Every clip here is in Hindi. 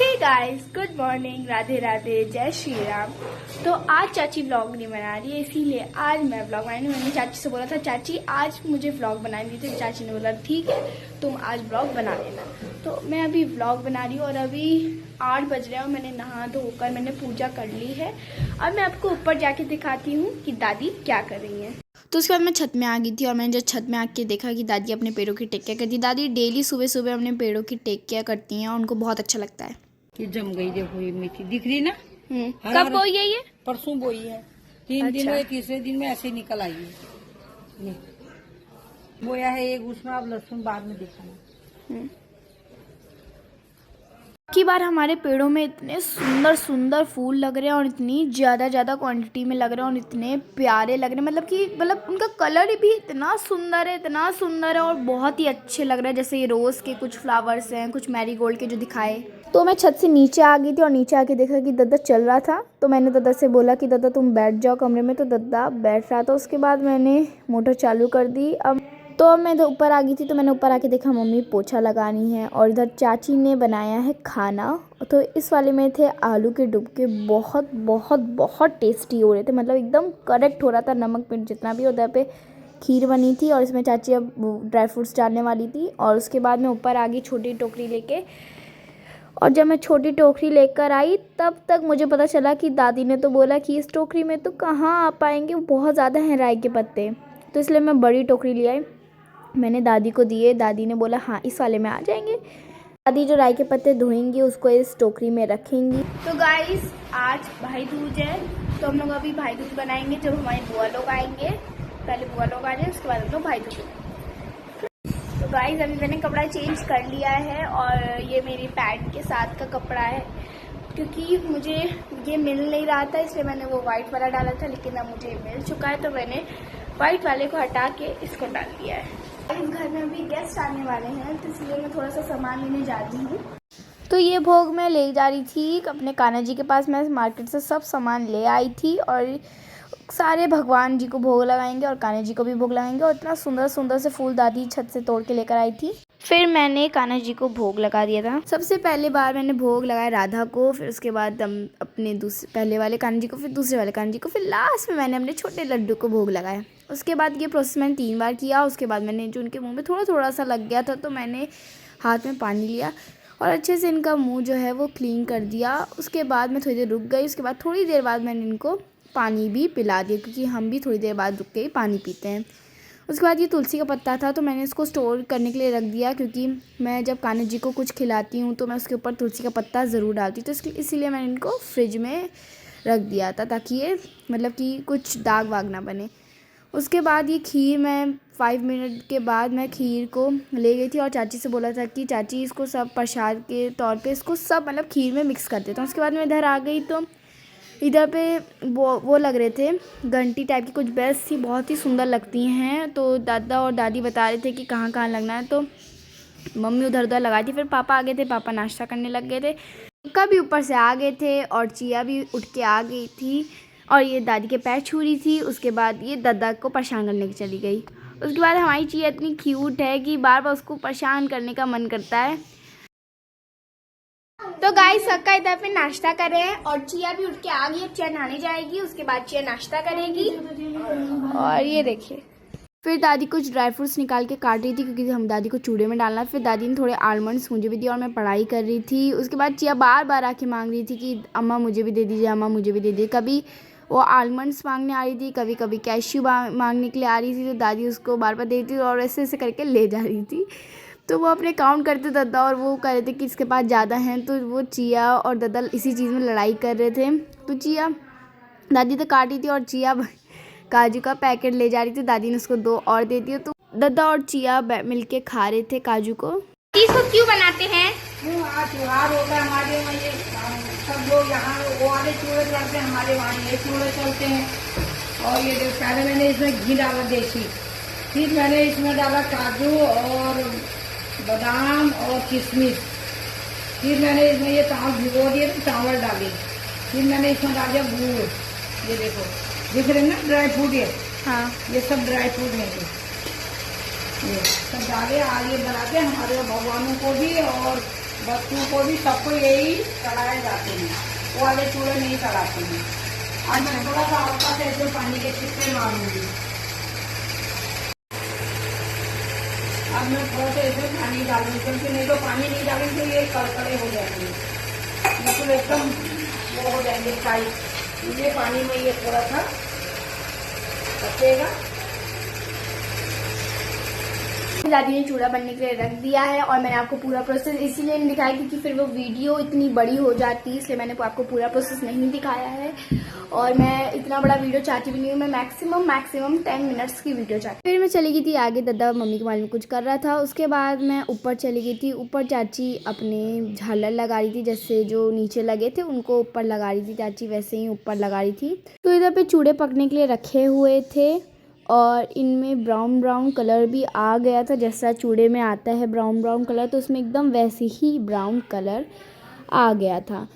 हे guys, good morning, Radhe Radhe, जय श्री राम। तो आज चाची व्लॉग नहीं बना रही है, इसीलिए आज मैं व्लॉग बनाई। मैंने चाची से बोला था चाची आज मुझे व्लॉग बनानी थी, तो चाची ने बोला ठीक है तुम आज व्लॉग बना लेना। तो मैं अभी व्लॉग बना रही हूँ और अभी 8 बज रहे हैं और मैंने नहा धोकर मैंने पूजा कर ली है। अब मैं आपको ऊपर जाके दिखाती हूँ कि दादी क्या कर रही हैं। तो उसके बाद मैं छत में आ गई थी और मैंने जब छत में आके देखा कि दादी अपने पेड़ों की टेक केयर करती है। दादी डेली सुबह सुबह अपने पेड़ों की टेक केयर करती हैं और उनको बहुत अच्छा लगता है। ये जम गई, देखो ये मेथी दिख रही ना। कब बोई है ये? परसों बोई है। 3 दिन हुए, तीसरे दिन में ऐसे ही निकल आई है। ये बोया है एक, उसमें आप लहसुन बाद में दिखाना। की बार हमारे पेड़ों में इतने सुंदर सुंदर फूल लग रहे हैं और इतनी ज़्यादा क्वांटिटी में लग रहे हैं और इतने प्यारे लग रहे हैं। मतलब उनका कलर भी इतना सुंदर है और बहुत ही अच्छे लग रहे हैं। जैसे ये रोज़ के कुछ फ्लावर्स हैं, कुछ मैरीगोल्ड के जो दिखाए। तो मैं छत से नीचे आ गई थी और नीचे आके देखा कि दद्दा चल रहा था। तो मैंने दद्दा से बोला कि दद्दा तुम बैठ जाओ कमरे में। तो दद्दा बैठ रहा था। उसके बाद मैंने मोटर चालू कर दी। अब मैं ऊपर आ गई थी। तो मैंने ऊपर आके देखा मम्मी पोछा लगानी है और इधर चाची ने बनाया है खाना। तो इस वाले में थे आलू के डुबके, बहुत बहुत बहुत टेस्टी हो रहे थे। मतलब एकदम करेक्ट हो रहा था, नमक मिर्च जितना भी। उधर पे खीर बनी थी और इसमें चाची अब ड्राई फ्रूट्स डालने वाली थी। और उसके बाद मैं ऊपर आ गई छोटी टोकरी लेके। और जब मैं छोटी टोकरी लेकर आई तब तक मुझे पता चला कि दादी ने तो बोला कि इस टोकरी में तो कहाँ आ पाएंगे, बहुत ज़्यादा हैं राई के पत्ते। तो इसलिए मैं बड़ी टोकरी ले आई, मैंने दादी को दिए। दादी ने बोला हाँ इस वाले में आ जाएंगे। दादी जो राई के पत्ते धोएंगी उसको इस टोकरी में रखेंगी। तो गाइस आज भाई दूज है, तो हम लोग अभी भाई दूज बनाएंगे जब हमारी बुआ लोग आएंगे। पहले बुआ लोग आ जाए, उसके बाद हम लोग भाई दूज। तो गाइस अभी मैंने कपड़ा चेंज कर लिया है और ये मेरी पैंट के साथ का कपड़ा है, क्योंकि मुझे ये मिल नहीं रहा था इसलिए मैंने वो वाइट वाला डाला था, लेकिन अब मुझे मिल चुका है तो मैंने वाइट वाले को हटा के इसको डाल दिया है। इस घर में अभी गेस्ट आने वाले हैं तो इसलिए मैं थोड़ा सा सामान लेने जा रही हूँ। तो ये भोग मैं ले जा रही थी अपने कान्हा जी के पास। मैं मार्केट से सब सामान ले आई थी और सारे भगवान जी को भोग लगाएंगे और कान्हा जी को भी भोग लगाएंगे। और इतना सुंदर सुंदर से फूल दादी छत से तोड़ के लेकर आई थी। फिर मैंने कान्हा जी को भोग लगा दिया था। सबसे पहले बार मैंने भोग लगाया राधा को, फिर उसके बाद हम अपने पहले वाले कान्हा जी को, फिर दूसरे वाले कान्हा जी को, फिर लास्ट में मैंने अपने छोटे लड्डू को भोग लगाया। उसके बाद ये प्रोसेस मैंने 3 बार किया। उसके बाद मैंने जो उनके मुँह में थोड़ा सा लग गया था तो मैंने हाथ में पानी लिया और अच्छे से इनका मुँह जो है वो क्लीन कर दिया। उसके बाद मैं थोड़ी देर रुक गई। उसके बाद थोड़ी देर बाद मैंने इनको पानी भी पिला दिया, क्योंकि हम भी थोड़ी देर बाद रुक के ही पानी पीते हैं। उसके बाद ये तुलसी का पत्ता था तो मैंने इसको स्टोर करने के लिए रख दिया, क्योंकि मैं जब कान्हा जी को कुछ खिलाती हूँ तो मैं उसके ऊपर तुलसी का पत्ता ज़रूर डालती हूँ। तो इसीलिए मैंने इनको फ्रिज में रख दिया था ताकि ये मतलब कि कुछ दाग वाग ना बने। उसके बाद ये खीर मैं 5 मिनट के बाद मैं खीर को ले गई थी और चाची से बोला था कि चाची इसको सब प्रसाद के तौर पे इसको सब मतलब खीर में मिक्स कर देता हूँ। उसके बाद मैं इधर आ गई तो इधर पे वो लग रहे थे घंटी टाइप की कुछ बेल्स थी, बहुत ही सुंदर लगती हैं। तो दादा और दादी बता रहे थे कि कहाँ कहाँ लगना है, तो मम्मी उधर उधर लगाई थी। फिर पापा आ गए थे, पापा नाश्ता करने लग गए थे। का भी ऊपर से आ गए थे और चिया भी उठ के आ गई थी और ये दादी के पैर छू रही थी। उसके बाद ये दादा को परेशान करने की चली गई। उसके बाद हमारी चिया इतनी क्यूट है कि बार बार उसको परेशान करने का मन करता है। तो गाइस सक्का इधर पे नाश्ता कर रहे हैं और चिया भी उठ के आ गई। चिया नहाने जाएगी, उसके बाद चिया नाश्ता करेगी। और ये देखिए फिर दादी कुछ ड्राई फ्रूट्स निकाल के काट रही थी, क्योंकि हम दादी को चूड़े में डालना। फिर दादी ने थोड़े आलमंड्स मुझे भी दिए और मैं पढ़ाई कर रही थी। उसके बाद चिया बार बार आके मांग रही थी कि अम्मा मुझे भी दे दीजिए, अम्मा मुझे भी दे दीजिए। कभी वो आलमंड्स मांगने आ रही थी, कभी कभी कैश्यू मांगने के लिए आ रही थी, तो दादी उसको बार बार देती थी और ऐसे ऐसे करके ले जा रही थी। तो वो अपने काउंट करते दादा और वो कह रहे थे कि इसके पास ज़्यादा हैं। तो वो चिया और दादा इसी चीज़ में लड़ाई कर रहे थे। तो चिया दादी तो काटी थी और चिया काजू का पैकेट ले जा रही थी। दादी ने उसको 2 और दे दिए। तो दादा और चिया मिलके खा रहे थे काजू को। इसको क्यों बनाते हैं? त्योहार होता है हमारे वहाँ, ये सब लोग यहाँ वो वाले चूड़े चलते हैं, हमारे वहाँ ये चूड़े चलते हैं। और ये पहले मैंने इसमें घी डाला देसी, फिर मैंने इसमें डाला काजू और बादाम और किशमिश, फिर मैंने इसमें ये चावल भिगो दिए तो चावल डाली, फिर मैंने इसमें डाल दिया गुड़। ये देखो दिख रहे ना ड्राई फ्रूट, ये हाँ ये सब ड्राई फ्रूट है, ये सब डाले। आज ये बना के हमारे भगवानों को भी और बच्चों को भी सबको यही चढ़ाए जाते हैं, वो वाले चूड़े नहीं चढ़ाते हैं। आज मैं थोड़ा सा हल्का से ऐसे पानी के छिट्टे मारूंगी। अब मैं थोड़ा सा ऐसे पानी डालूंगी, क्योंकि नहीं तो पानी नहीं डालेंगे तो ये कड़कड़े हो जाएंगे, बिल्कुल एकदम वो हो जाएंगे टाइट। ये पानी में ये थोड़ा सा रखेगा। दादी ने चूड़ा बनने के लिए रख दिया है और मैंने आपको पूरा प्रोसेस इसीलिए नहीं दिखाया क्योंकि फिर वो वीडियो इतनी बड़ी हो जाती, इसलिए मैंने आपको पूरा प्रोसेस नहीं दिखाया है। और मैं इतना बड़ा वीडियो चाहती भी नहीं हूँ, मैं मैक्सिमम 10 मिनट्स की वीडियो चाहती। फिर मैं चली गई थी आगे, दादा मम्मी के बारे में कुछ कर रहा था। उसके बाद मैं ऊपर चली गई थी। ऊपर चाची अपने झालर लगा रही थी, जैसे जो नीचे लगे थे उनको ऊपर लगा रही थी चाची, वैसे ही ऊपर लगा रही थी। तो इधर पे चूड़े पकने के लिए रखे हुए थे और इनमें ब्राउन कलर भी आ गया था, जैसा चूड़े में आता है ब्राउन कलर, तो उसमें एकदम वैसे ही ब्राउन कलर आ गया था।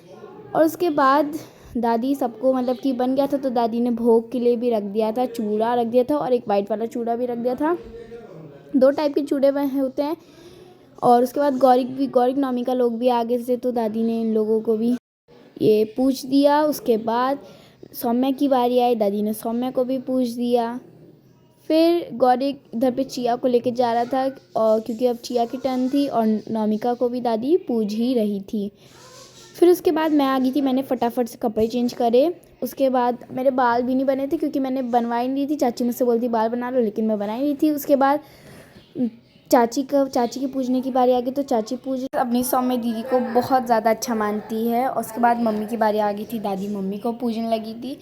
और उसके बाद दादी सबको मतलब कि बन गया था, तो दादी ने भोग के लिए भी रख दिया था, चूड़ा रख दिया था और एक वाइट वाला चूड़ा भी रख दिया था। 2 टाइप के चूड़े होते हैं। और उसके बाद गौरिक नवमी का लोग भी आगे से, तो दादी ने इन लोगों को भी ये पूछ दिया। उसके बाद सौम्या की बारी आई, दादी ने सौम्या को भी पूछ दिया। फिर गौरिक इधर पे चिया को लेके जा रहा था और क्योंकि अब चिया की टर्न थी और नवमिका को भी दादी पूज ही रही थी। फिर उसके बाद मैं आ गई थी, मैंने फटाफट से कपड़े चेंज करे। उसके बाद मेरे बाल भी नहीं बने थे क्योंकि मैंने बनवाई नहीं थी, चाची मुझसे बोलती बाल बना लो, लेकिन मैं बनाई नहीं थी। उसके बाद चाची की पूजने की बारी आ गई, तो चाची पूज अपनी सौम्य दीदी को बहुत ज़्यादा अच्छा मानती है। और उसके बाद मम्मी की बारी आ गई थी, दादी मम्मी को पूजने लगी थी।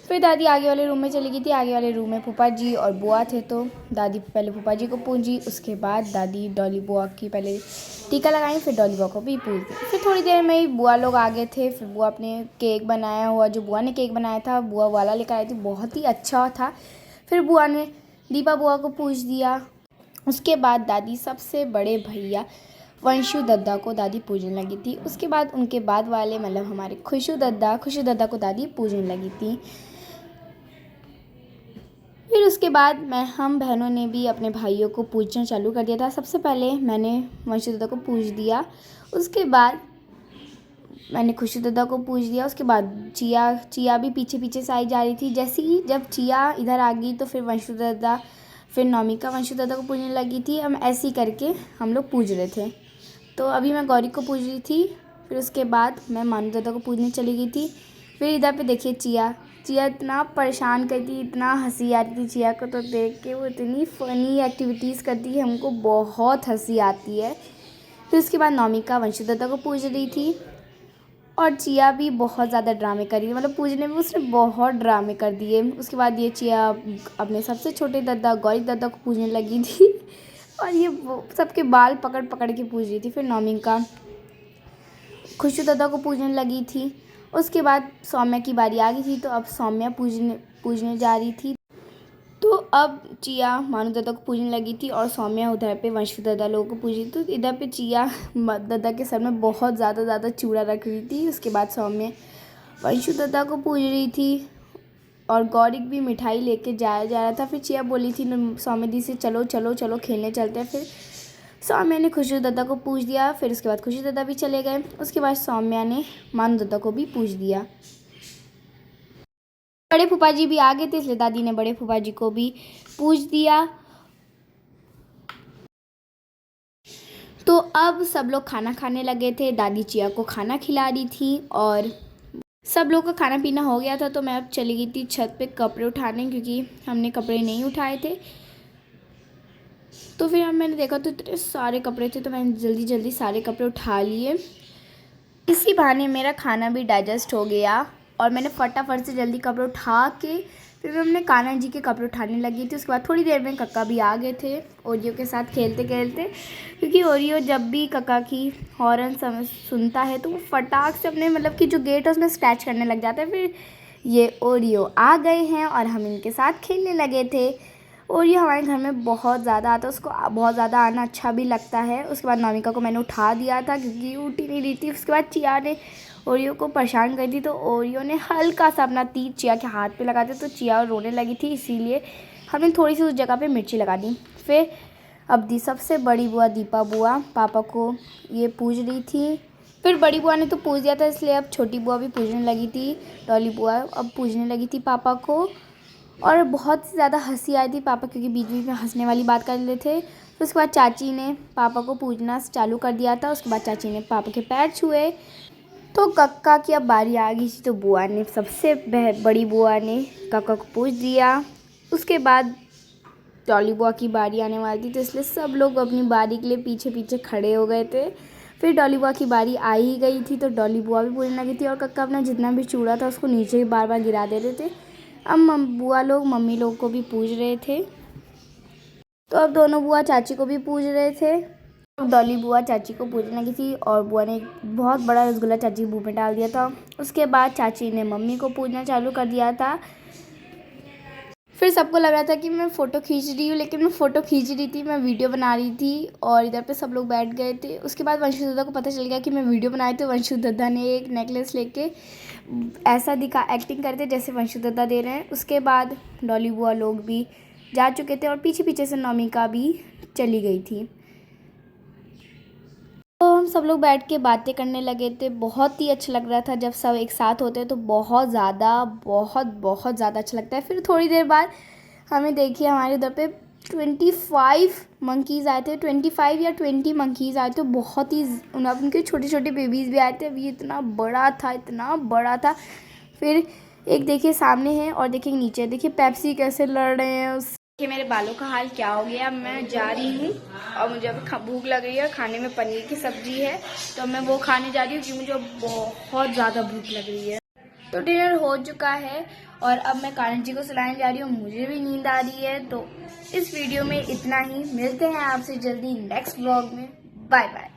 फिर दादी आगे वाले रूम में चली गई थी, आगे वाले रूम में फूफा जी और बुआ थे, तो दादी पहले फूफा जी को पूजी। उसके बाद दादी डॉली बुआ की पहले टीका लगाई, फिर डॉली बुआ को भी पूज दी। फिर थोड़ी देर में ही बुआ लोग आ गए थे। फिर बुआ अपने केक बनाया हुआ, जो बुआ ने केक बनाया था बुआ वाला लेकर आई थी, बहुत ही अच्छा था। फिर बुआ ने दीपा बुआ को पूज दिया। उसके बाद दादी सबसे बड़े भैया वंशु दद्दा को दादी पूजने लगी थी। उसके बाद उनके बाद वाले मतलब हमारे खुशू दद्दा को दादी पूजने लगी थी। फिर उसके बाद हम बहनों ने भी अपने भाइयों को पूजना चालू कर दिया था। सबसे पहले मैंने वंशु दद्दा को पूज दिया, उसके बाद मैंने खुशू दद्दा को पूज दिया। उसके बाद चिया भी पीछे से आई जा रही थी। जैसे ही जब चिया इधर आ गई तो फिर वंशु दद्दा, फिर नवमिका वंशु दद्दा को पूजने लगी थी। हम ऐसे ही करके हम लोग पूज रहे थे। तो अभी मैं गौरी को पूज रही थी, फिर उसके बाद मैं मानू दद्दा को पूजने चली गई थी। फिर इधर पे देखिए चिया इतना परेशान करती, इतना हंसी आती थी चिया को तो देख के। वो इतनी फ़नी एक्टिविटीज़ करती है, हमको बहुत हंसी आती है। फिर उसके बाद नवमिका वंशु दद्दा को पूज रही थी और चिया भी बहुत ज़्यादा ड्रामे कर रही है, मतलब पूजने में उसने बहुत ड्रामे कर दिए। उसके बाद ये चिया अपने सबसे छोटे दद्दा गौरिक दद्दा को पूजने लगी थी और ये सबके बाल पकड़ के पूज रही थी। फिर नवमिका खुशू दद्दा को पूजने लगी थी। उसके बाद सौम्या की बारी आ गई थी, तो अब सौम्या पूजने जा रही थी। तो अब चिया मानू दद्दा को पूजने लगी थी और सौम्या उधर पे वंशु दद्दा लोगों को पूज रही थी। तो इधर पे चिया दद्दा के सर में बहुत ज़्यादा चूड़ा रख रही थी। उसके बाद सौम्या वंशु दद्दा को पूज रही थी और गौरिक भी मिठाई लेके जा रहा था। फिर चिया बोली थी सौम्या दी से चलो खेलने चलते हैं। फिर सौम्या ने खुशू दद्दा को पूज दिया। फिर उसके बाद खुशू दद्दा भी चले गए। उसके बाद सौम्या ने मानू दद्दा को भी पूज दिया। बड़े फूफा जी भी आ गए थे, इसलिए दादी ने बड़े फूफा जी को भी पूज दिया। तो अब सब लोग खाना खाने लगे थे। दादी चिया को खाना खिला रही थी और सब लोग का खाना पीना हो गया था। तो मैं अब चली गई थी छत पे कपड़े उठाने, क्योंकि हमने कपड़े नहीं उठाए थे। तो फिर मैंने देखा तो इतने सारे कपड़े थे, तो मैंने जल्दी सारे कपड़े उठा लिए। इसी बहाने मेरा खाना भी डाइजेस्ट हो गया और मैंने फटाफट से जल्दी कपड़े उठा के फिर मैं अपने कान्हा जी के कपड़े उठाने लगी थी। उसके बाद थोड़ी देर में कक्का भी आ गए थे ओरियो के साथ खेलते, क्योंकि ओरियो जब भी कक्का की हॉर्न सुनता है तो वो फटाक से अपने मतलब कि जो गेट है उसमें स्क्रैच करने लग जाता है। फिर ये ओरियो आ गए हैं और हम इनके साथ खेलने लगे थे। ओरियो हमारे घर में बहुत ज़्यादा आता है, उसको बहुत ज़्यादा आना अच्छा भी लगता है। उसके बाद नवमिका को मैंने उठा दिया था क्योंकि उठ ही नहीं रही थी। उसके बाद चिया ने ओरियो को परेशान कर दी, तो ओरियो ने हल्का सा अपना तीर चिया के हाथ पे लगा दिया, तो चिया रोने लगी थी, इसीलिए हमने थोड़ी सी उस जगह पे मिर्ची लगा दी। फिर अब सबसे बड़ी बुआ दीपा बुआ पापा को ये पूज रही थी। फिर बड़ी बुआ ने तो पूज दिया था, इसलिए अब छोटी बुआ भी पूजने लगी थी। डॉली बुआ अब पूजने लगी थी पापा को, और बहुत ज़्यादा हंसी आई थी पापा, क्योंकि बीच बीच में हंसने वाली बात कर रहे थे। फिर उसके बाद चाची ने पापा को पूजना चालू कर दिया था। उसके बाद चाची ने पापा के पैर छुए। तो कक्का की अब बारी आ गई थी, तो बुआ ने सबसे बड़ी बुआ ने कक्का को पूज दिया। उसके बाद डॉली बुआ की बारी आने वाली थी, तो इसलिए सब लोग अपनी बारी के लिए पीछे पीछे खड़े हो गए थे। फिर डॉली बुआ की बारी आ ही गई थी, तो डॉली बुआ भी पूजने लगी थी, और कक्का अपना जितना भी चूड़ा था उसको नीचे बार बार गिरा दे रहे थे। अब बुआ लोग मम्मी लोग को भी पूज रहे थे, तो अब दोनों बुआ चाची को भी पूज रहे थे। अब डॉली बुआ चाची को पूजने लगी थी, और बुआ ने एक बहुत बड़ा रसगुल्ला चाची के मुँह में डाल दिया था। उसके बाद चाची ने मम्मी को पूजना चालू कर दिया था। फिर सबको लग रहा था कि मैं फ़ोटो खींच रही हूँ, लेकिन मैं फ़ोटो खींच रही थी, मैं वीडियो बना रही थी, और इधर पे सब लोग बैठ गए थे। उसके बाद वंशु दत्ता को पता चल गया कि मैं वीडियो बनाई, तो वंशु दत्ता ने एक नेकलेस लेके ऐसा एक्टिंग करते जैसे वंशु दत्ता दे रहे हैं। उसके बाद डॉली बुआ लोग भी जा चुके थे, और पीछे पीछे से नौमिका भी चली गई थी। तो हम सब लोग बैठ के बातें करने लगे थे। बहुत ही अच्छा लग रहा था, जब सब एक साथ होते हैं तो बहुत ज़्यादा अच्छा लगता है। फिर थोड़ी देर बाद हमें देखिए हमारे उधर पे 25 मंकीज़ आए थे, 25 या 20 मंकीज़ आए थे। बहुत ही उनके छोटे छोटे बेबीज़ भी आए थे। अभी इतना बड़ा था। फिर एक देखिए सामने है, और देखिए नीचे देखिए पेप्सी कैसे लड़ रहे हैं। देखिए मेरे बालों का हाल क्या हो गया। मैं जा रही हूँ, और मुझे अभी भूख लग रही है। खाने में पनीर की सब्जी है, तो मैं वो खाने जा रही हूँ, क्योंकि मुझे बहुत ज़्यादा भूख लग रही है। तो डिनर हो चुका है, और अब मैं कान्हा जी को सुलाने जा रही हूँ। मुझे भी नींद आ रही है। तो इस वीडियो में इतना ही। मिलते हैं आपसे जल्दी नेक्स्ट व्लॉग में। Bye bye.